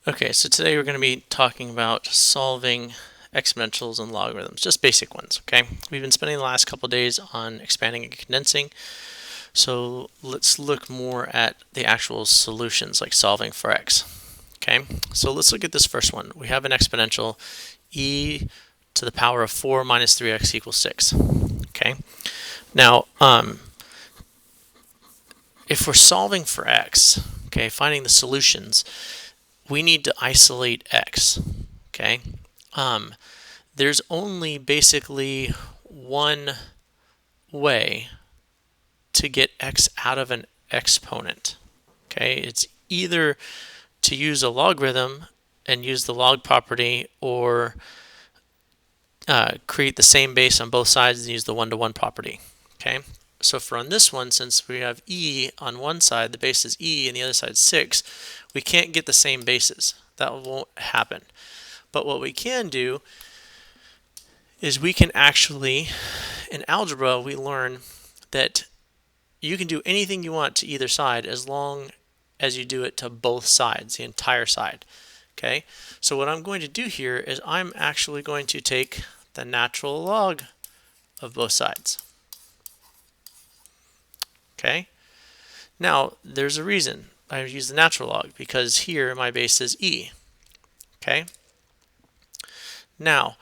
Okay, so today we're going to be talking about solving exponentials and logarithms, just basic ones, okay? We've been spending the last couple of days on expanding and condensing, so let's look more at the actual solutions, like solving for x, okay? So let's look at this first one. We have an exponential e to the power of 4 minus 3x equals 6, okay? Now, if we're solving for x, okay, finding the solutions, we need to isolate x, okay? There's only basically one way to get x out of an exponent, okay? It's either to use a logarithm and use the log property, or create the same base on both sides and use the one-to-one property, okay? So for on this one, since we have e on one side, the base is e, and the other side is 6, we can't get the same bases. That won't happen. But what we can do is we can actually, in algebra, we learn that you can do anything you want to either side as long as you do it to both sides, the entire side. Okay, so what I'm going to do here is I'm actually going to take the natural log of both sides. Okay, now there's a reason I use the natural log, because here my base is e. Okay, now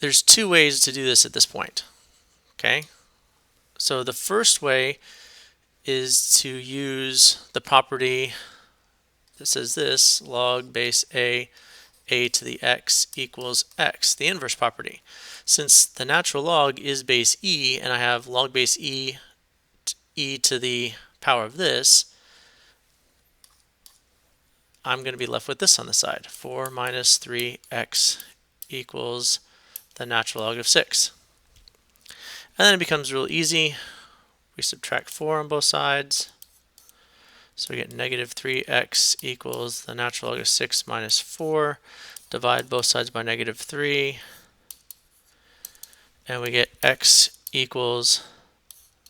there's two ways to do this at this point. Okay, so the first way is to use the property that says this, log base a to the x equals x, the inverse property. Since the natural log is base e, and I have log base e to the power of this, I'm going to be left with this on the side. 4 minus 3x equals the natural log of 6. And then it becomes real easy. We subtract 4 on both sides. So we get negative 3x equals the natural log of 6 minus 4. Divide both sides by negative 3. And we get x equals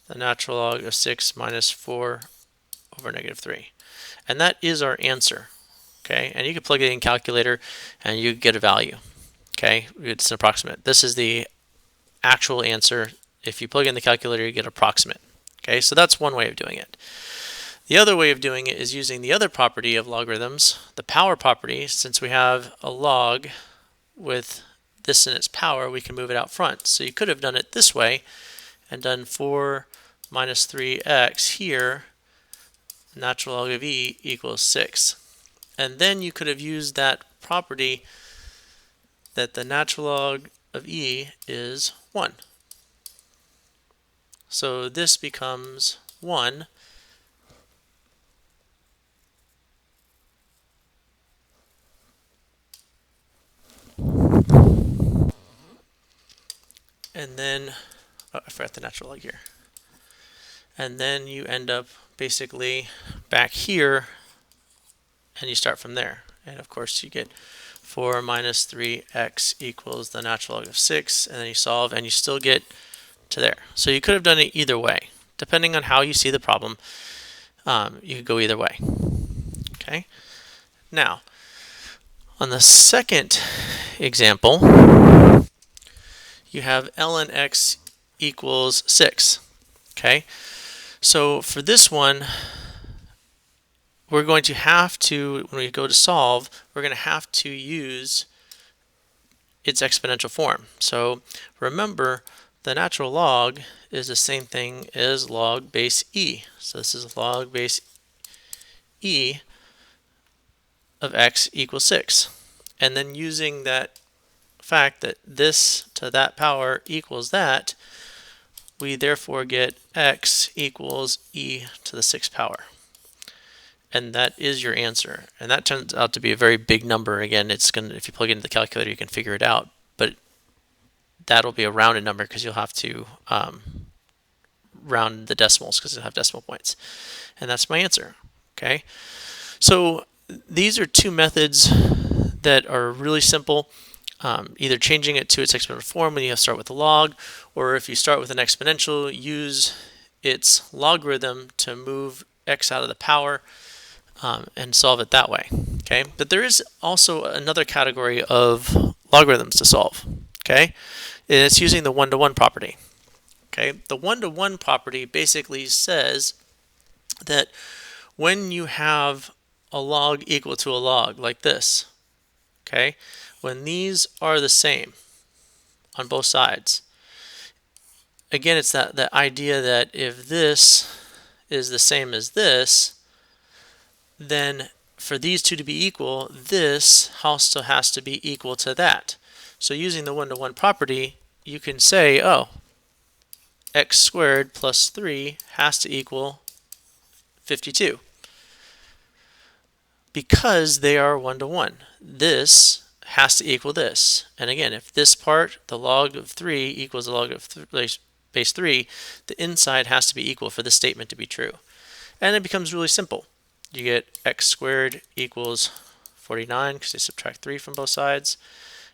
the natural log of 6 minus 4 over negative 3. And that is our answer. Okay, and you can plug it in calculator and you get a value. Okay, it's an approximate. This is the actual answer. If you plug in the calculator, you get approximate. Okay, so that's one way of doing it. The other way of doing it is using the other property of logarithms, the power property. Since we have a log with this in its power, we can move it out front. So you could have done it this way and done 4 minus 3x here, natural log of e equals 6. And then you could have used that property that the natural log of e is 1. So this becomes 1. And then, oh, I forgot the natural log here. And then you end up basically back here, and you start from there. And of course you get 4 minus 3x equals the natural log of 6, and then you solve and you still get to there. So you could have done it either way. Depending on how you see the problem, you could go either way. Okay. Now, on the second example, you have ln x equals 6. Okay. So for this one, we're going to have to, when we go to solve, we're going to have to use its exponential form. So remember, the natural log is the same thing as log base e. So this is log base e of x equals 6. And then using that fact that this to that power equals that, we therefore get x equals e to the 6th power. And that is your answer. And that turns out to be a very big number. Again, it's going to, if you plug it into the calculator, you can figure it out. But that'll be a rounded number because you'll have to round the decimals because it'll have decimal points. And that's my answer. Okay. So these are two methods that are really simple. Either changing it to its exponential form when you start with a log, or if you start with an exponential, use its logarithm to move x out of the power. and solve it that way. Okay, but there is also another category of logarithms to solve. Okay, and it's using the one-to-one property. Okay, the one-to-one property basically says that when you have a log equal to a log like this, okay, when these are the same on both sides, again, it's that idea that if this is the same as this, then for these two to be equal, this also has to be equal to that. So using the one-to-one property, you can say, oh, x squared plus 3 has to equal 52 because they are one-to-one. This has to equal this. And again, if this part, the log of 3 equals the log of base 3, the inside has to be equal for this statement to be true. And it becomes really simple. You get x squared equals 49 because they subtract 3 from both sides,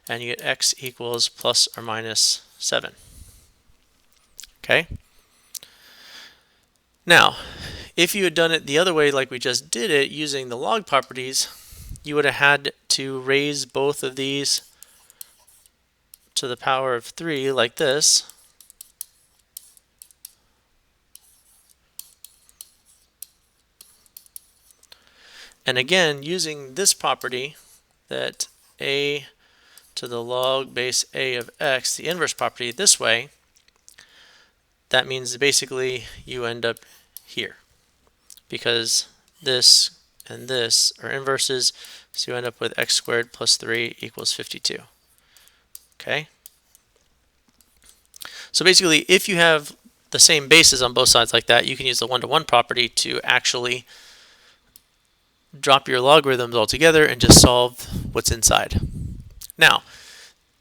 and you get x equals plus or minus 7. Okay? Now, if you had done it the other way like we just did it using the log properties, you would have had to raise both of these to the power of 3 like this. And again, using this property that a to the log base a of x, the inverse property this way, that means basically you end up here because this and this are inverses, so you end up with x squared plus 3 equals 52. Okay? So basically, if you have the same bases on both sides like that, you can use the one-to-one property to actually drop your logarithms altogether and just solve what's inside. Now,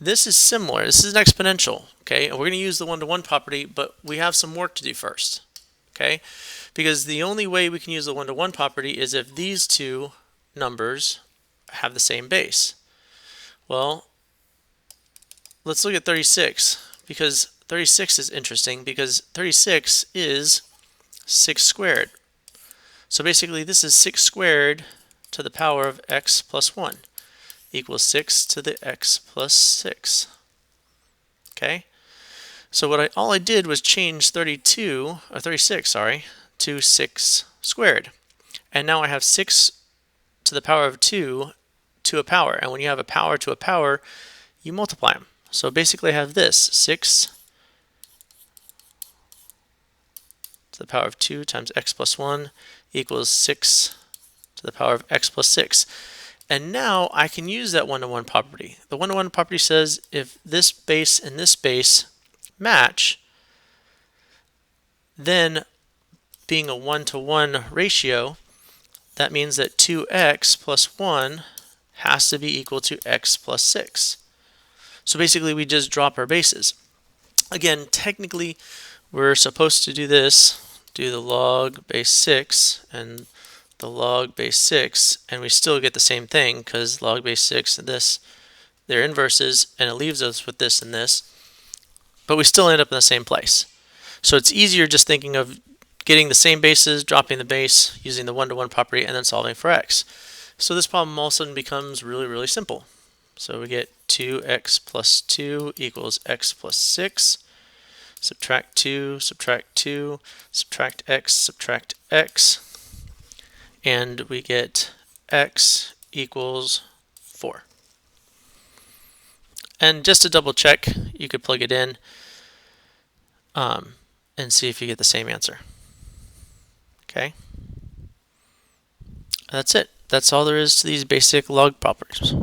this is similar. This is an exponential, okay? And we're going to use the one-to-one property, but we have some work to do first, okay? Because the only way we can use the one-to-one property is if these two numbers have the same base. Well, let's look at 36, because 36 is interesting, because 36 is 6 squared. So basically, this is 6 squared to the power of x plus 1 equals 6 to the x plus 6. Okay? So all I did was change 36, to 6 squared. And now I have 6 to the power of 2 to a power. And when you have a power to a power, you multiply them. So basically I have this, 6 to the power of 2 times x plus 1 equals 6 to the power of x plus 6. And now I can use that one-to-one property. The one-to-one property says if this base and this base match, then being a one-to-one ratio, that means that 2x plus 1 has to be equal to x plus 6. So basically we just drop our bases. Again, technically we're supposed to do this, do the log base 6 and the log base 6, and we still get the same thing because log base 6 and this, they're inverses, and it leaves us with this and this, but we still end up in the same place. So it's easier just thinking of getting the same bases, dropping the base, using the one-to-one property, and then solving for x. So this problem all of a sudden becomes really, really simple. So we get 2x plus 2 equals x plus 6. Subtract 2, subtract 2, subtract x, and we get x equals 4. And just to double check, you could plug it in and see if you get the same answer. Okay? That's it. That's all there is to these basic log properties.